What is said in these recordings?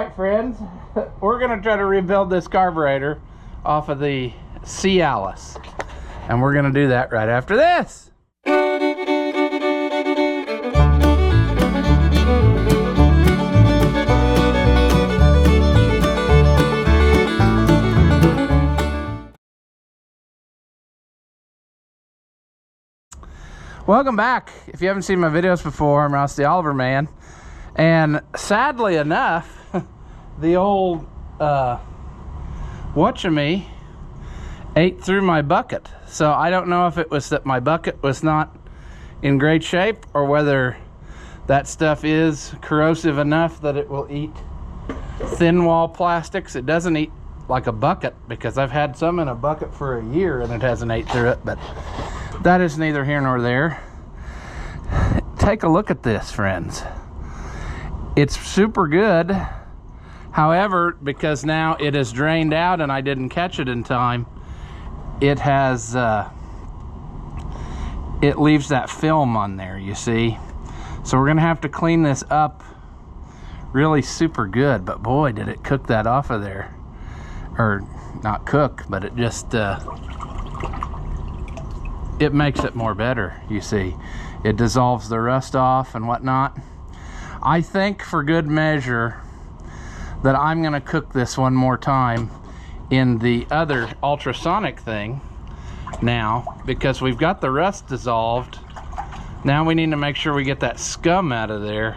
Alright friends, we're going to try to rebuild this carburetor off of the CiAllis. And we're going to do that right after this. Welcome back. If you haven't seen my videos before, I'm Ross the Oliver Man. And sadly enough, the old whatchamee ate through my bucket. So I don't know if it was that my bucket was not in great shape or whether that stuff is corrosive enough that it will eat thin wall plastics. It doesn't eat like a bucket because I've had some in a bucket for a year and it hasn't ate through it, but that is neither here nor there. Take a look at this, friends. It's super good. However, because now it is drained out and I didn't catch it in time, it has it leaves that film on there, you see. So we're gonna have to clean this up really super good, but boy, did it cook that off of there. Or not cook, but it just it makes it more better, you see. It dissolves the rust off and whatnot. I think for good measure that I'm gonna cook this one more time in the other ultrasonic thing now, because we've got the rust dissolved. Now we need to make sure we get that scum out of there.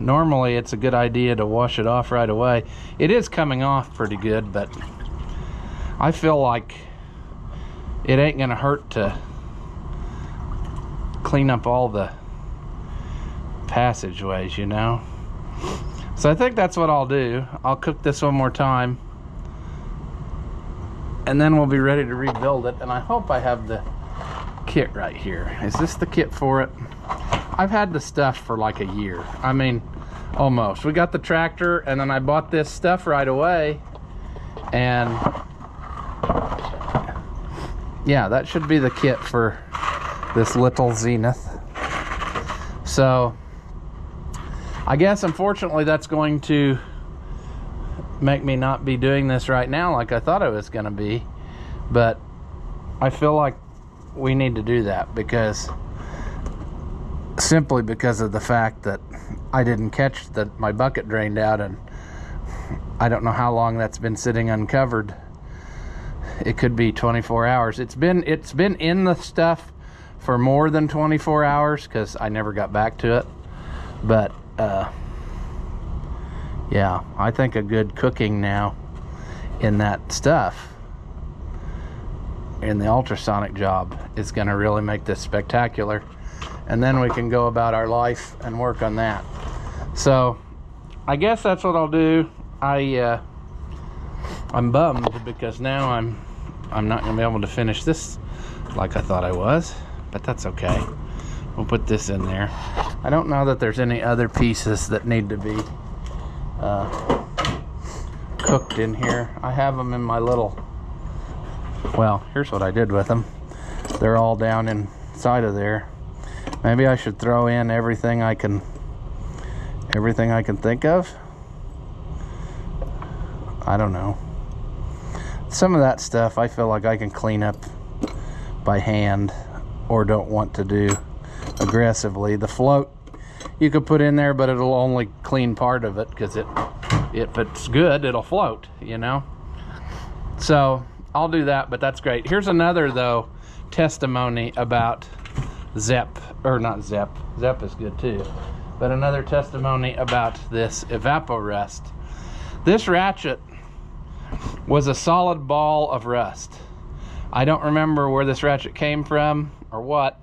Normally it's a good idea to wash it off right away. It is coming off pretty good, but I feel like it ain't gonna hurt to clean up all the passageways, you know. So I think that's what I'll do. I'll cook this one more time and then we'll be ready to rebuild it. And I hope I have the kit right here. Is this the kit for it? I've had the stuff for like a year. I mean, almost. We got the tractor and then I bought this stuff right away, and yeah, that should be the kit for this little Zenith. So I guess unfortunately that's going to make me not be doing this right now like I thought I was going to be, but I feel like we need to do that because simply because of the fact that I didn't catch that my bucket drained out, and I don't know how long that's been sitting uncovered. It could be 24 hours. It's been in the stuff for more than 24 hours because I never got back to it. But yeah, I think a good cooking now in that stuff in the ultrasonic job is going to really make this spectacular, and then we can go about our life and work on that. So I guess that's what I'll do. I'm bummed because now I'm not going to be able to finish this like I thought I was, but that's okay. We'll put this in there. I don't know that there's any other pieces that need to be cooked in here. I have them in my little, well, here's what I did with them. They're all down inside of there. Maybe I should throw in everything I can think of. I don't know. Some of that stuff I feel like I can clean up by hand or don't want to do aggressively. The float you could put in there, but it'll only clean part of it because if it's good, it'll float, you know. So I'll do that, but that's great. Here's another though testimony about Zep, or not Zep. Zep is good too, but another testimony about this evaporust. This ratchet was a solid ball of rust. I don't remember where this ratchet came from or what,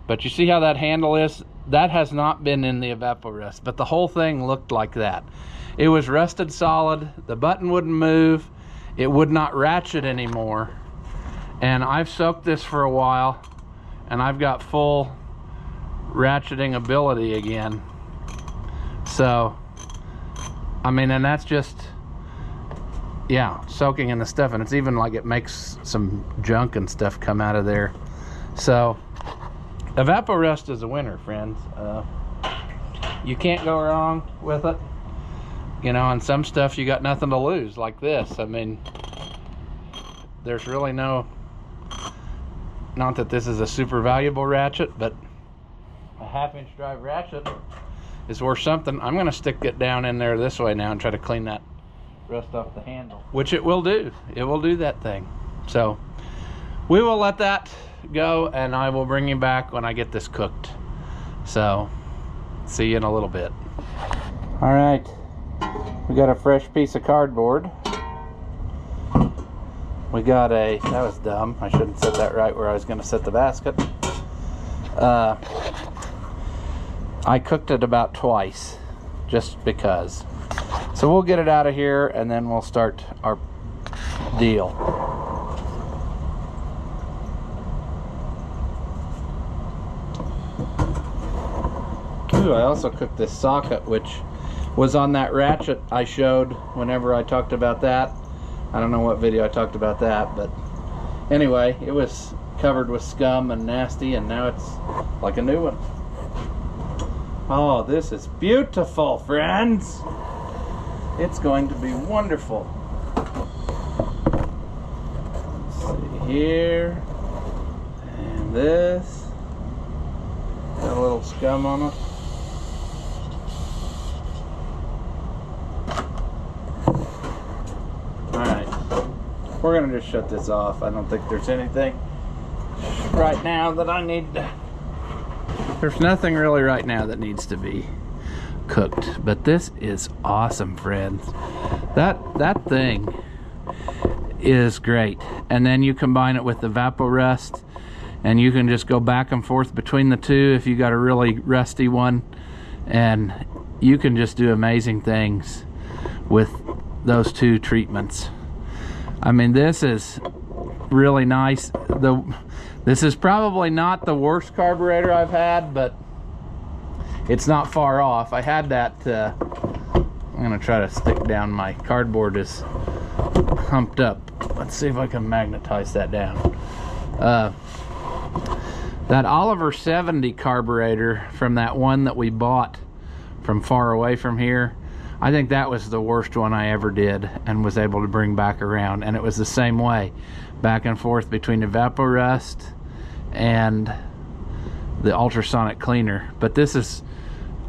but you see how that handle is? That has not been in the evaporust, but the whole thing looked like that. It was rusted solid. The button wouldn't move. It would not ratchet anymore. And I've soaked this for a while and I've got full ratcheting ability again. So, I mean, and that's just, yeah, soaking in the stuff, and it's even like it makes some junk and stuff come out of there. So evaporust is a winner, friends. You can't go wrong with it. You know, on some stuff you got nothing to lose, like this. I mean, there's really no, not that this is a super valuable ratchet, but a 1/2-inch drive ratchet is worth something. I'm gonna stick it down in there this way now and try to clean that rust off the handle, which it will do. It will do that thing. So we will let that go, and I will bring you back when I get this cooked. So see you in a little bit. All right, we got a fresh piece of cardboard. We got a, that was dumb, I shouldn't set that right where I was going to set the basket. I cooked it about twice just because. So we'll get it out of here and then we'll start our deal. Ooh, I also cooked this socket, which was on that ratchet I showed whenever I talked about that. I don't know what video I talked about that, but anyway, it was covered with scum and nasty, and now it's like a new one. Oh, this is beautiful, friends. It's going to be wonderful. Let's see here. And this. Got a little scum on it. We're gonna just shut this off. I don't think there's anything right now that I need to, there's nothing really right now that needs to be cooked, but this is awesome, friends. That thing is great. And then you combine it with the Vaporust, and you can just go back and forth between the two if you got a really rusty one, and you can just do amazing things with those two treatments. I mean, this is really nice. This is probably not the worst carburetor I've had, but it's not far off. I had that, I'm gonna try to stick down, my cardboard is humped up. Let's see if I can magnetize that down. That Oliver 70 carburetor from that one that we bought from far away from here, I think that was the worst one I ever did and was able to bring back around. And it was the same way, back and forth between the Vaporust and the ultrasonic cleaner. But this is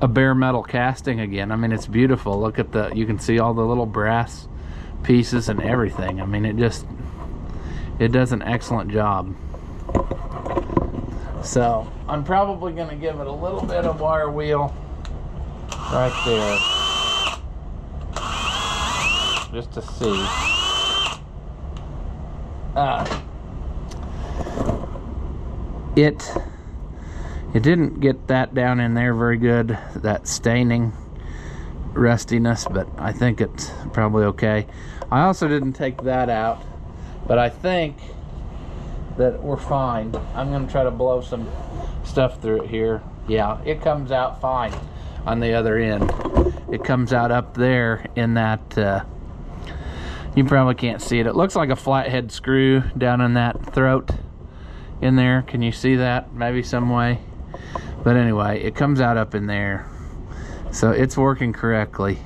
a bare metal casting again. I mean, it's beautiful. Look at the, you can see all the little brass pieces and everything. I mean, it does an excellent job. So I'm probably gonna give it a little bit of wire wheel right there, just to see. It didn't get that down in there very good, that staining rustiness, but I think it's probably okay. I also didn't take that out, but I think that we're fine. I'm gonna try to blow some stuff through it here. Yeah, it comes out fine on the other end. It comes out up there in that, you probably can't see it. It looks like a flathead screw down in that throat in there. Can you see that? Maybe some way. But anyway, it comes out up in there. So it's working correctly.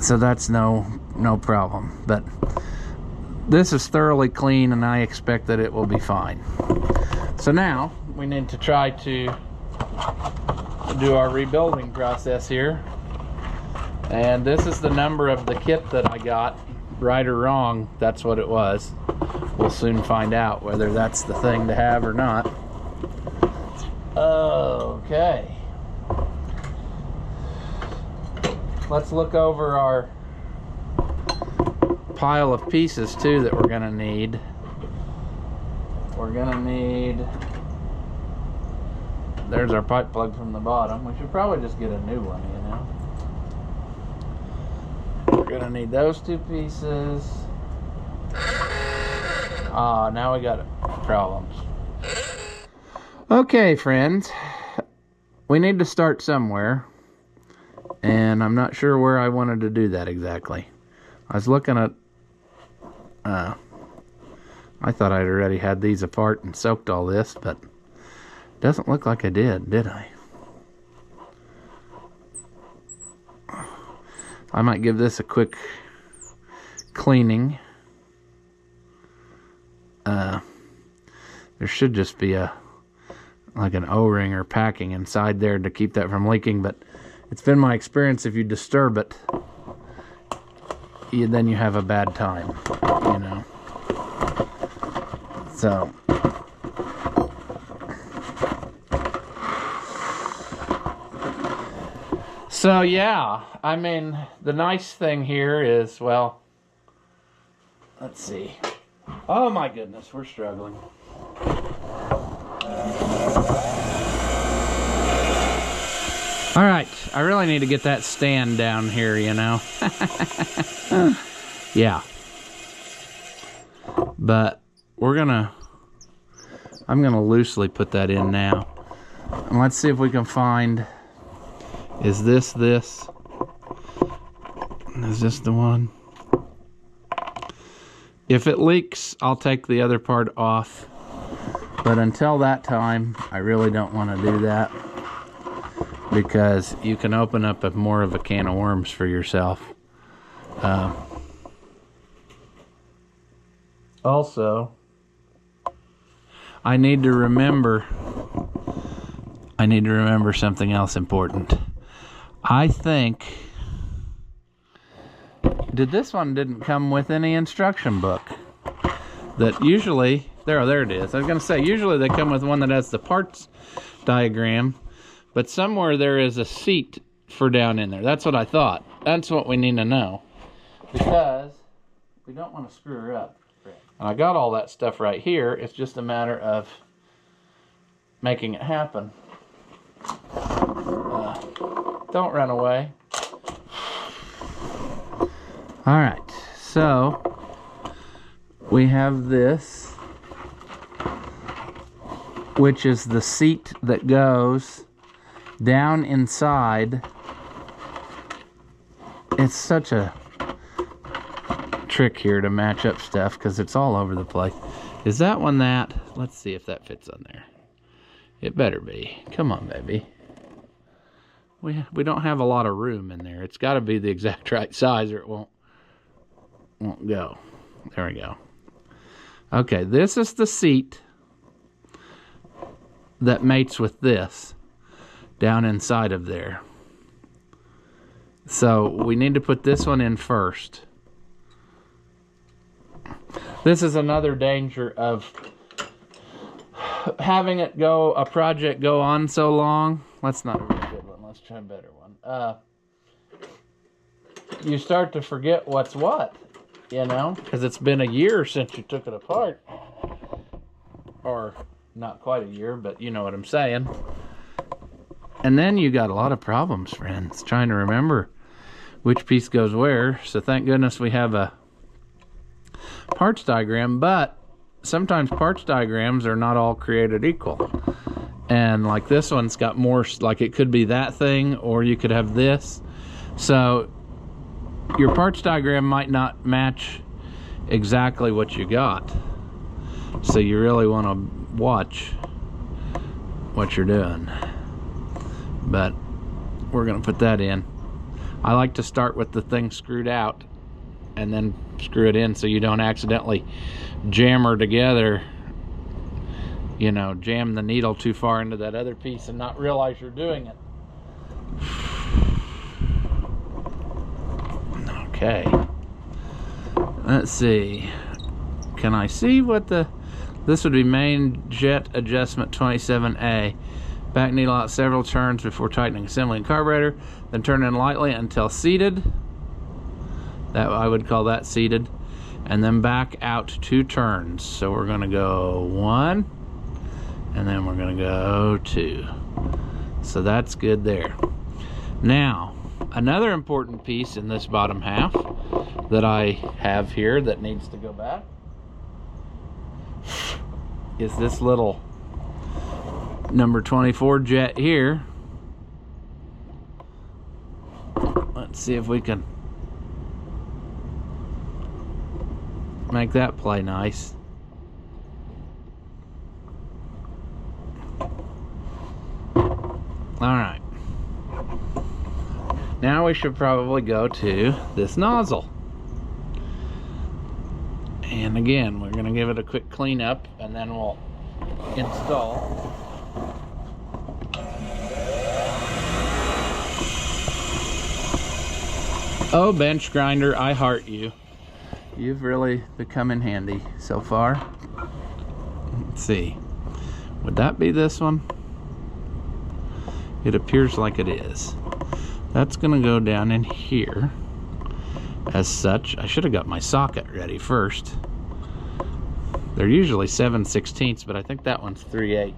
So that's no problem. But this is thoroughly clean, and I expect that it will be fine. So now we need to try to do our rebuilding process here. And this is the number of the kit that I got. Right or wrong, that's what it was. We'll soon find out whether that's the thing to have or not. Okay. Let's look over our pile of pieces too that we're gonna need. We're gonna need, there's our pipe plug from the bottom. We should probably just get a new one, you know. We're gonna need those two pieces. Now we got problems. Okay, friends, we need to start somewhere, and I'm not sure where I wanted to do that exactly. I was looking at, I thought I'd already had these apart and soaked all this, but it doesn't look like I did I? I might give this a quick cleaning. There should just be like an O-ring or packing inside there to keep that from leaking, but it's been my experience if you disturb it, then you have a bad time, you know. So yeah, I mean, the nice thing here is, well, let's see. Oh my goodness, we're struggling. All right, I really need to get that stand down here, you know. Yeah. But I'm gonna loosely put that in now. And let's see if we can find, is this? Is this the one? If it leaks, I'll take the other part off. But until that time, I really don't want to do that, because you can open up more of a can of worms for yourself. Also, I need to remember something else important. I think, this one didn't come with any instruction book. That usually, there it is. I was going to say, usually they come with one that has the parts diagram, but somewhere there is a seat for down in there. That's what I thought. That's what we need to know, because we don't want to screw her up. And I got all that stuff right here. It's just a matter of making it happen. Don't run away. All right, so we have this, which is the seat that goes down inside. It's such a trick here to match up stuff because it's all over the place. Is that one that? Let's see if that fits on there. It better be. Come on, baby. We don't have a lot of room in there. It's got to be the exact right size or it won't go. There we go. Okay, this is the seat that mates with this down inside of there. So we need to put this one in first. This is another danger of having a project go on so long. That's not a very good one. Let's try a better one. You start to forget what's what, you know, because it's been a year since you took it apart. Or not quite a year, but you know what I'm saying. And then you got a lot of problems, friends, trying to remember which piece goes where. So thank goodness we have a parts diagram, but sometimes parts diagrams are not all created equal. And like this one's got more, like it could be that thing, or you could have this. So your parts diagram might not match exactly what you got. So you really want to watch what you're doing. But we're going to put that in. I like to start with the thing screwed out and then screw it in so you don't accidentally jam her together, you know, jam the needle too far into that other piece and not realize you're doing it. Okay, let's see, can I see what this would be? Main jet adjustment 27A. Back needle out several turns before tightening assembly and carburetor, then turn in lightly until seated. That, I would call that seated. And then back out 2 turns. So we're going to go 1, and then we're going to go 2. So that's good there. Now, another important piece in this bottom half that I have here that needs to go back is this little number 24 jet here. Let's see if we can make that play nice. All right. Now we should probably go to this nozzle. And again, we're gonna give it a quick cleanup and then we'll install. Oh, bench grinder, I heart you. You've really become in handy so far. Let's see. Would that be this one? It appears like it is. That's gonna go down in here. As such, I should have got my socket ready first. They're usually 7/16, but I think that one's 3/8.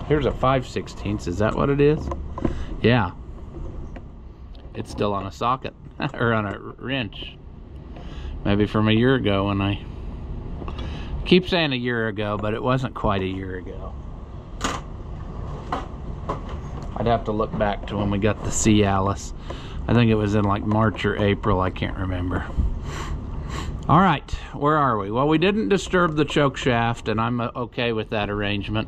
Here's a 5/16. Is that what it is? Yeah. It's still on a socket or on a wrench. Maybe from a year ago when I keep saying a year ago, but it wasn't quite a year ago. I'd have to look back to when we got the CiAllis. I think it was in like March or April, I can't remember. All right, where are we? Well, we didn't disturb the choke shaft, and I'm okay with that arrangement.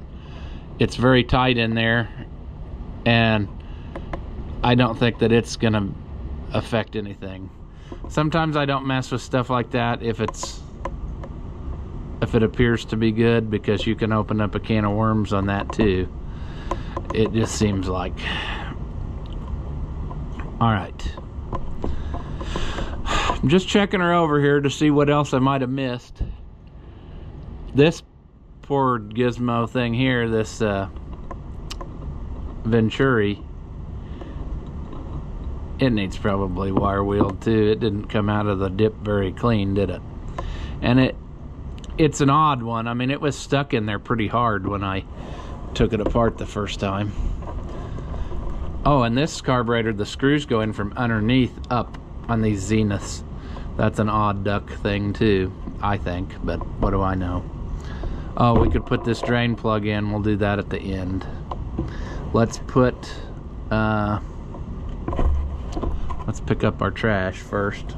It's very tight in there, and I don't think that it's gonna affect anything. Sometimes I don't mess with stuff like that if it appears to be good, because you can open up a can of worms on that too. It just seems like. All right. I'm just checking her over here to see what else I might have missed. This poor gizmo thing here, this venturi, it needs probably wire wheeled too. It didn't come out of the dip very clean, did it? And it's an odd one. I mean, it was stuck in there pretty hard when I took it apart the first time. Oh, and this carburetor, the screws go in from underneath up on these zeniths. That's an odd duck thing too, I think, but what do I know? Oh, we could put this drain plug in. We'll do that at the end. Let's put let's pick up our trash first.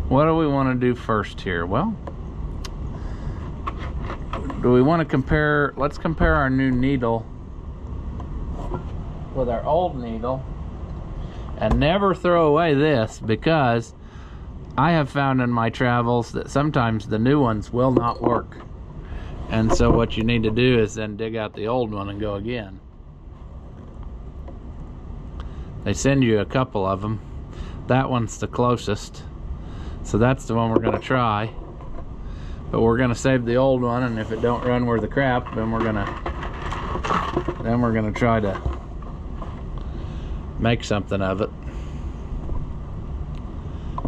What do we want to do first here? Well, do we want to compare? Let's compare our new needle with our old needle, and never throw away this, because I have found in my travels that sometimes the new ones will not work. And so what you need to do is then dig out the old one and go again. They send you a couple of them. That one's the closest, so that's the one we're going to try. But we're going to save the old one, and if it don't run worth the crap, then we're going to try to make something of it.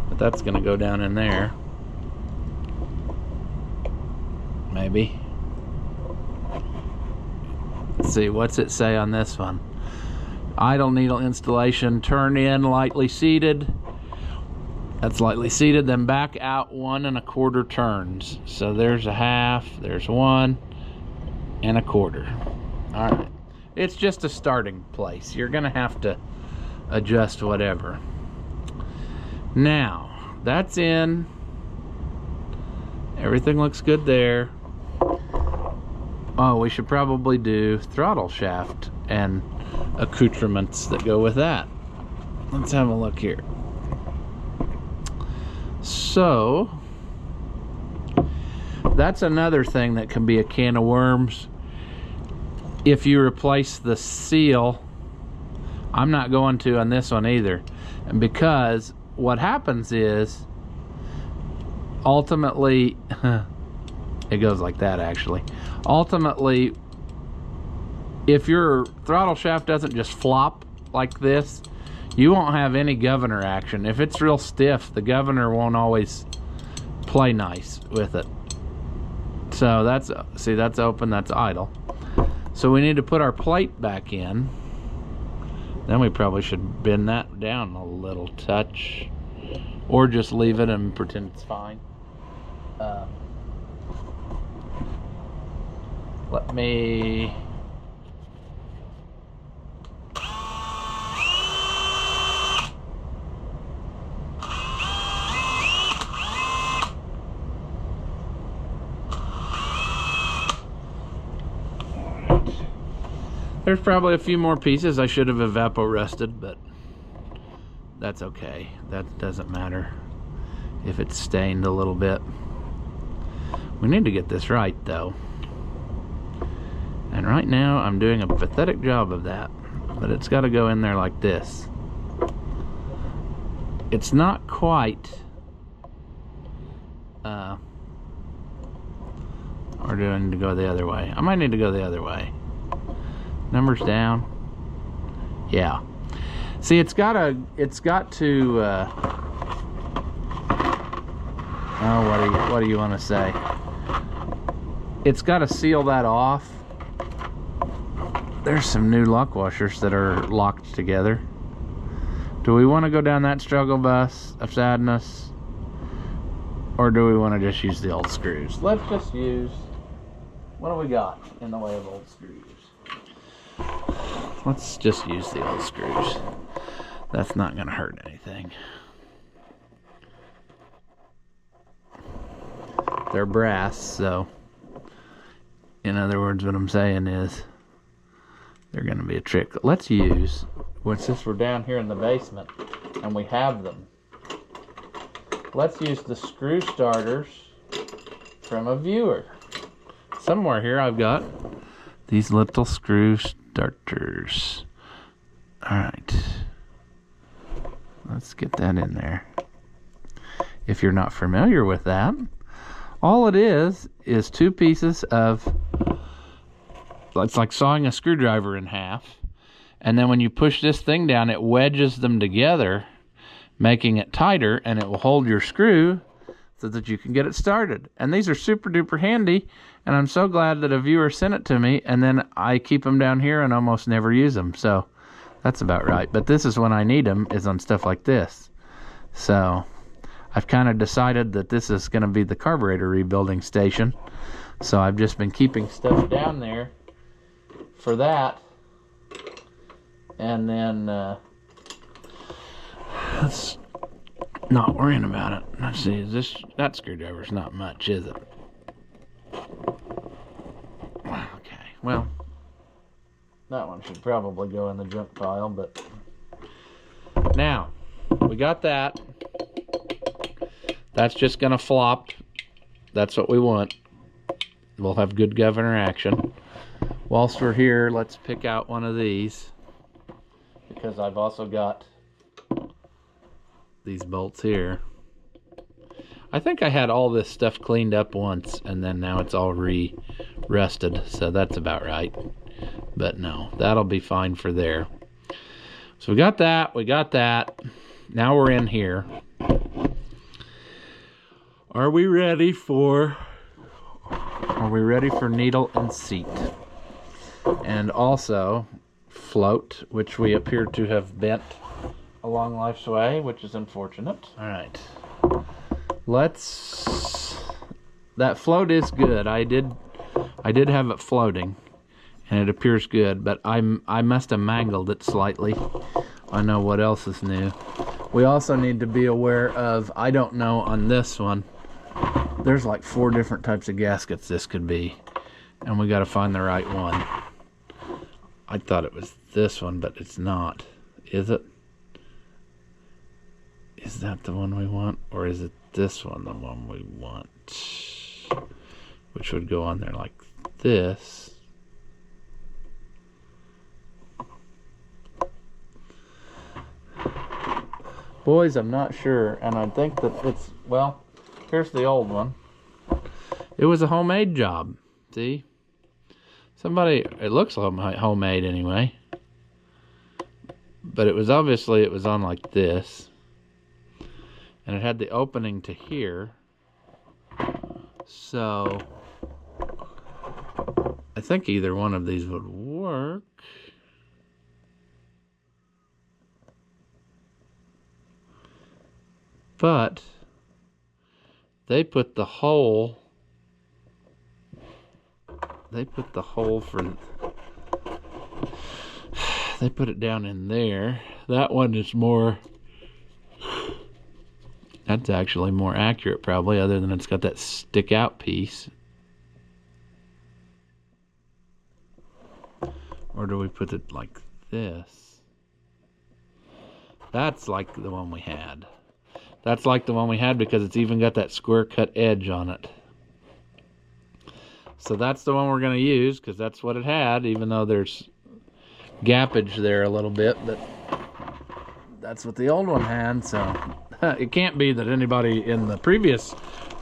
But that's going to go down in there. Maybe. Let's see, what's it say on this one? Idle needle installation, turn in lightly seated. That's lightly seated, then back out 1 1/4 turns. So there's a half, there's 1 1/4. All right, it's just a starting place. You're gonna have to adjust whatever. Now, that's in. Everything looks good there. Oh, we should probably do throttle shaft and accoutrements that go with that. Let's have a look here. So that's another thing that can be a can of worms. If you replace the seal, I'm not going to on this one either, and because what happens is ultimately it goes like that actually. Ultimately, if your throttle shaft doesn't just flop like this, you won't have any governor action. If it's real stiff, the governor won't always play nice with it. So that's, see, that's open, that's idle. So we need to put our plate back in. Then we probably should bend that down a little touch, or just leave it and pretend it's fine. Let me... There's probably a few more pieces I should have evapor-rusted, but that's okay. That doesn't matter if it's stained a little bit. We need to get this right, though. And right now, I'm doing a pathetic job of that. But it's got to go in there like this. It's not quite... or do I need to go the other way? I might need to go the other way. Numbers down. Yeah. See, it's got to, oh, what do you want to say? It's got to seal that off. There's some new lock washers that are locked together. Do we want to go down that struggle bus of sadness? Or do we want to just use the old screws? Let's just use, what do we got in the way of old screws? Let's just use the old screws. That's not going to hurt anything. They're brass, so in other words, what I'm saying is they're going to be a trick. Let's use, since we're down here in the basement and we have them, let's use the screw starters from a viewer. Somewhere here I've got these little screw starters. Alright. Let's get that in there. If you're not familiar with that, all it is two pieces of, it's like sawing a screwdriver in half, and then when you push this thing down, it wedges them together, making it tighter, and it will hold your screw so that you can get it started. And these are super duper handy, and I'm so glad that a viewer sent it to me, and then I keep them down here and almost never use them, so that's about right. But this is when I need them, is on stuff like this. So I've kind of decided that this is going to be the carburetor rebuilding station, so I've just been keeping stuff down there for that. And then let's not worrying about it. Let's see, that screwdriver's not much, is it? Okay, well, that one should probably go in the junk pile, but now we got that. That's just gonna flop. That's what we want. We'll have good governor action. Whilst we're here, let's pick out one of these, because I've also got these bolts here. I think I had all this stuff cleaned up once, and then now it's all rusted, so that's about right. But no, that'll be fine for there. So we got that. Now we're in here. Are we ready for needle and seat? And also float, which we appear to have bent along life's way, which is unfortunate. All right, that float is good. I did have it floating, and it appears good, but I must have mangled it slightly. I know what else is new. We also need to be aware of, I don't know on this one, there's like 4 different types of gaskets this could be, and we got to find the right one. I thought it was this one, but it's not. Is it? Is that the one we want, or is it this one the one we want? Which would go on there like this. Boys, I'm not sure, and I think that it's, well, here's the old one. It was a homemade job, see? It looks like homemade anyway. But it was obviously, it was on like this. And it had the opening to here. So I think either one of these would work. But they put the hole for, they put it down in there. That one is more, that's actually more accurate probably, other than it's got that stick out piece. Or do we put it like this? That's like the one we had. That's like the one we had because it's even got that square cut edge on it. So that's the one we're going to use because that's what it had, even though there's gappage there a little bit, but that's what the old one had. So it can't be that anybody in the previous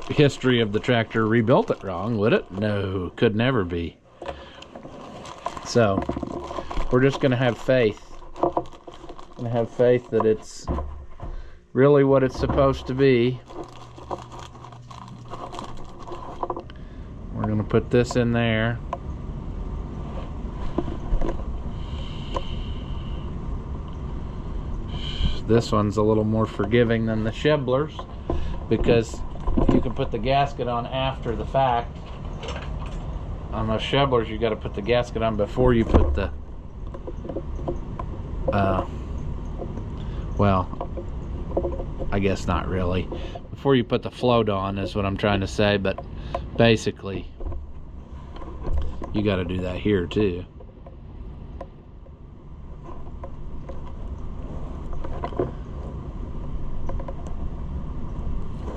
history of the tractor rebuilt it wrong, would it? No, could never be. So we're just going to have faith. That it's really what it's supposed to be. We're going to put this in there. This one's a little more forgiving than the Schebler's because you can put the gasket on after the fact. On those Schebler's, you got to put the gasket on before you put the well, I guess not really. Before you put the float on is what I'm trying to say, but basically you got to do that here too.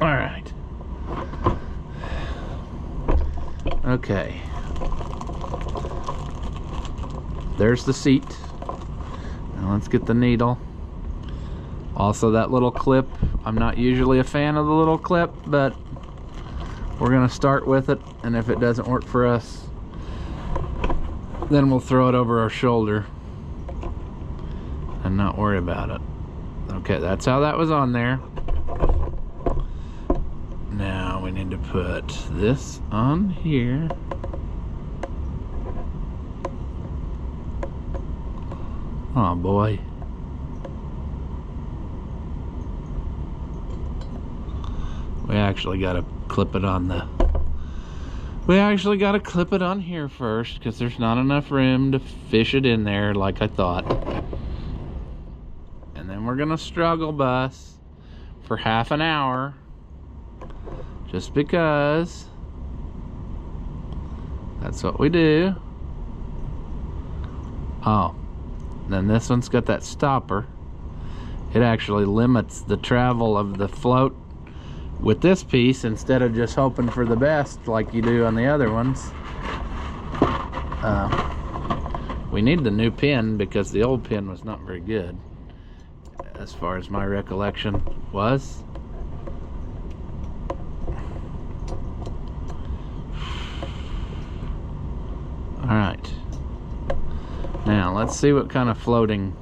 All right. Okay. There's the seat. Now let's get the needle. Also that little clip. I'm not usually a fan of the little clip, but we're gonna start with it, and if it doesn't work for us, then we'll throw it over our shoulder and not worry about it. Okay, that's how that was on there. Now we need to put this on here. Oh boy. We actually got to clip it on the... We actually got to clip it on here first because there's not enough room to fish it in there like I thought. And then we're going to struggle bus for half an hour just because that's what we do. Oh, then this one's got that stopper. It actually limits the travel of the float with this piece instead of just hoping for the best like you do on the other ones. We need the new pin because the old pin was not very good as far as my recollection was. Alright, now let's see what kind of floating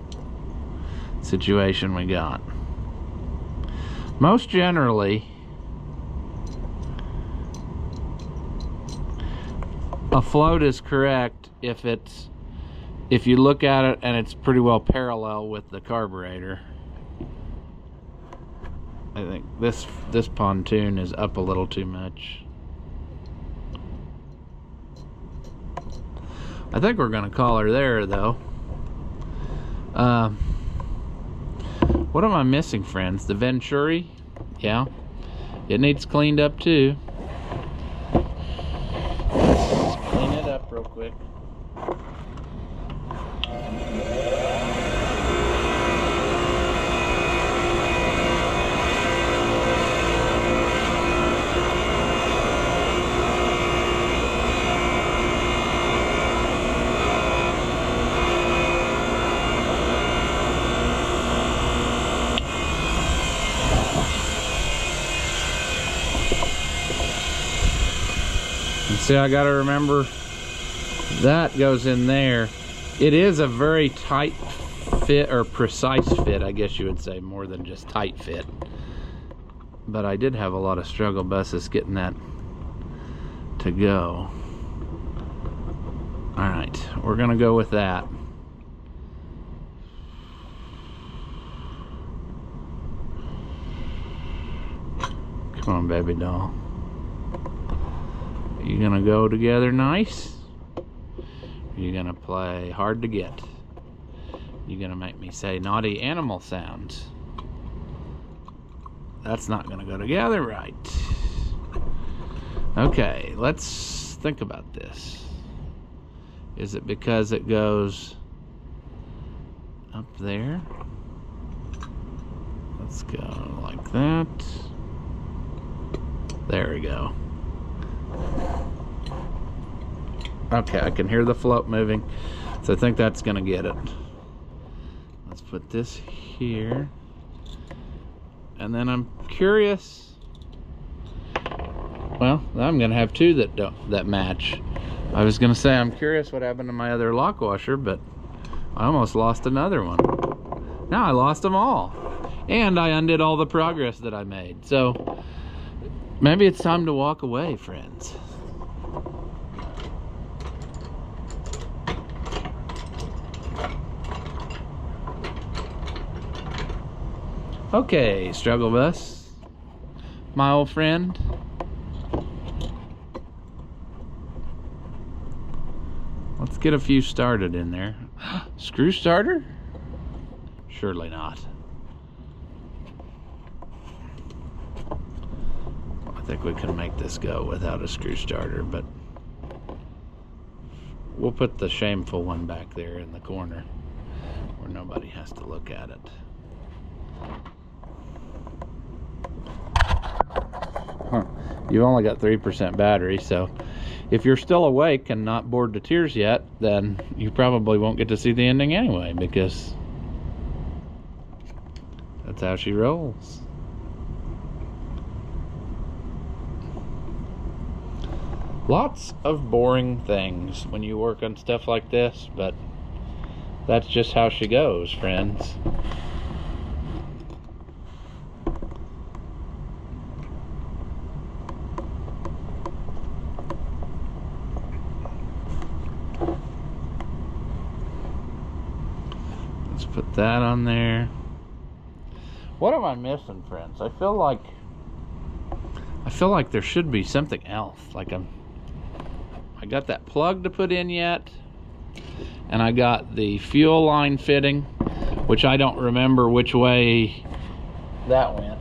situation we got. Most generally, a float is correct if you look at it and it's pretty well parallel with the carburetor. I think this pontoon is up a little too much. I think we're gonna call her there though. What am I missing, friends? The venturi? Yeah, it needs cleaned up too. Clean it up real quick. See, I gotta remember that goes in there. It is a very tight fit, or precise fit, I guess you would say, more than just tight fit. But I did have a lot of struggle buses getting that to go. Alright, we're gonna go with that. Come on, baby doll. You gonna go together nice? You gonna play hard to get? You gonna make me say naughty animal sounds? That's not gonna go together right. Okay, let's think about this. Is it because it goes up there? Let's go like that. There we go. Okay, I can hear the float moving, so I think that's gonna get it. Let's put this here. And then I'm curious. Well, I'm gonna have two that match. I was gonna say I'm curious what happened to my other lock washer, but I almost lost another one. Now I lost them all. And I undid all the progress that I made. So maybe it's time to walk away, friends. Okay, struggle bus, my old friend. Let's get a few started in there. Screw starter? Surely not. I think we can make this go without a screw starter, but we'll put the shameful one back there in the corner where nobody has to look at it. You've only got 3% battery, so if you're still awake and not bored to tears yet, then you probably won't get to see the ending anyway, because that's how she rolls. Lots of boring things when you work on stuff like this, but that's just how she goes, friends. Put that on there. What am I missing, friends? I feel like there should be something else. Like I got that plug to put in yet, and I got the fuel line fitting, which I don't remember which way that went.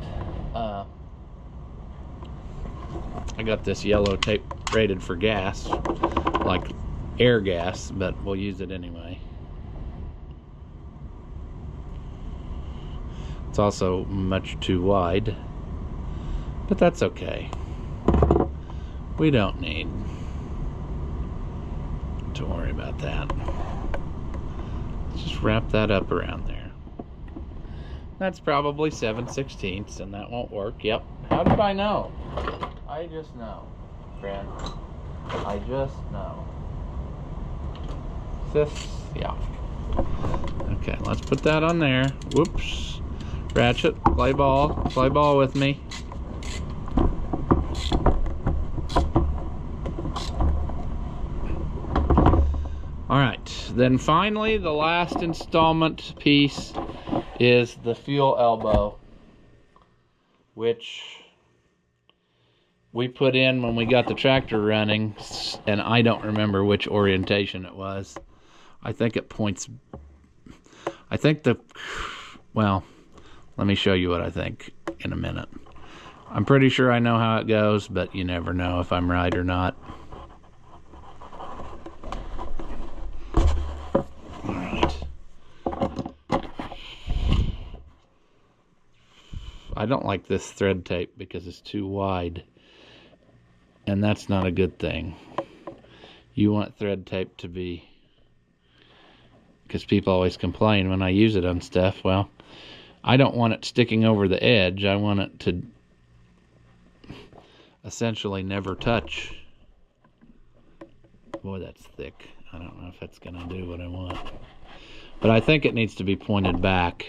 I got this yellow tape rated for gas, like air gas, but we'll use it anyway. It's also much too wide, but that's okay. We don't need to worry about that. Let's just wrap that up around there. That's probably 7/16, and that won't work. Yep. How did I know? I just know, friend. I just know. Yeah. Okay, let's put that on there. Whoops. Ratchet, play ball with me. All right, then finally the last installment piece is the fuel elbow, which we put in when we got the tractor running, and I don't remember which orientation it was. I think it points, well, let me show you what I think in a minute. I'm pretty sure I know how it goes, but you never know if I'm right or not. All right. I don't like this thread tape because it's too wide, and that's not a good thing. You want thread tape to be, because people always complain when I use it on stuff. Well, I don't want it sticking over the edge. I want it to essentially never touch. Boy, that's thick. I don't know if that's gonna do what I want. But I think it needs to be pointed back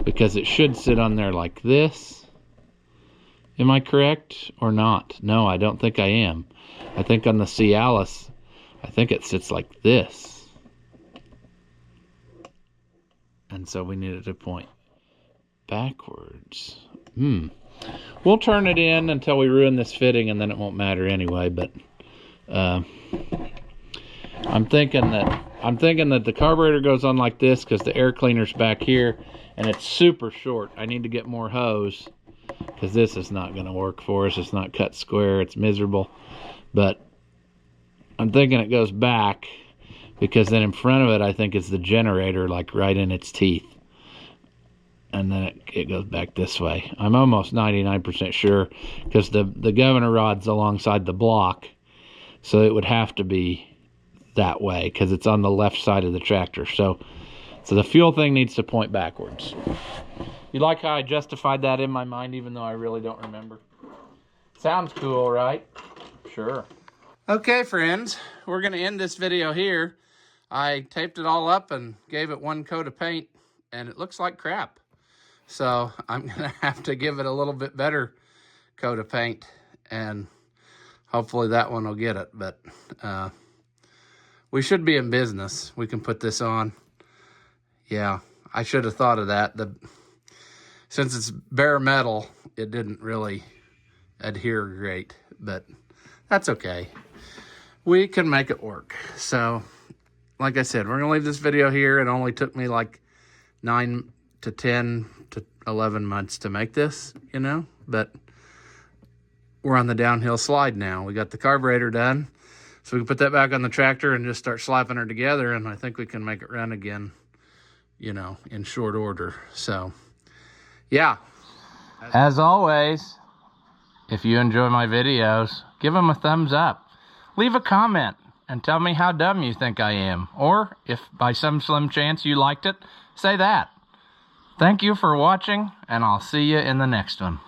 because it should sit on there like this. Am I correct or not? No, I don't think I am. I think on the CiAllis, I think it sits like this. And so we need it to point backwards. We'll turn it in until we ruin this fitting, and then it won't matter anyway. But I'm thinking that the carburetor goes on like this because the air cleaner's back here, and it's super short. I need to get more hose because this is not going to work for us. It's not cut square. It's miserable. But I'm thinking it goes back, because then in front of it, I think is the generator, like right in its teeth. And then it goes back this way. I'm almost 99% sure, because the governor rod's alongside the block, so it would have to be that way because it's on the left side of the tractor. So the fuel thing needs to point backwards. You like how I justified that in my mind, even though I really don't remember? Sounds cool, right? Sure. Okay, friends, we're going to end this video here. I taped it all up and gave it one coat of paint, and it looks like crap. So I'm going to have to give it a little bit better coat of paint, and hopefully that one will get it. But we should be in business. We can put this on. Yeah, I should have thought of that. Since it's bare metal, it didn't really adhere great, but that's okay. We can make it work. So, like I said, we're going to leave this video here. It only took me like 9 to 10 to 11 months to make this, you know, but we're on the downhill slide now. We got the carburetor done, so we can put that back on the tractor and just start slapping her together, and I think we can make it run again, you know, in short order. So, yeah. As always, if you enjoy my videos, give them a thumbs up. Leave a comment and tell me how dumb you think I am. Or, if by some slim chance you liked it, say that. Thank you for watching, and I'll see you in the next one.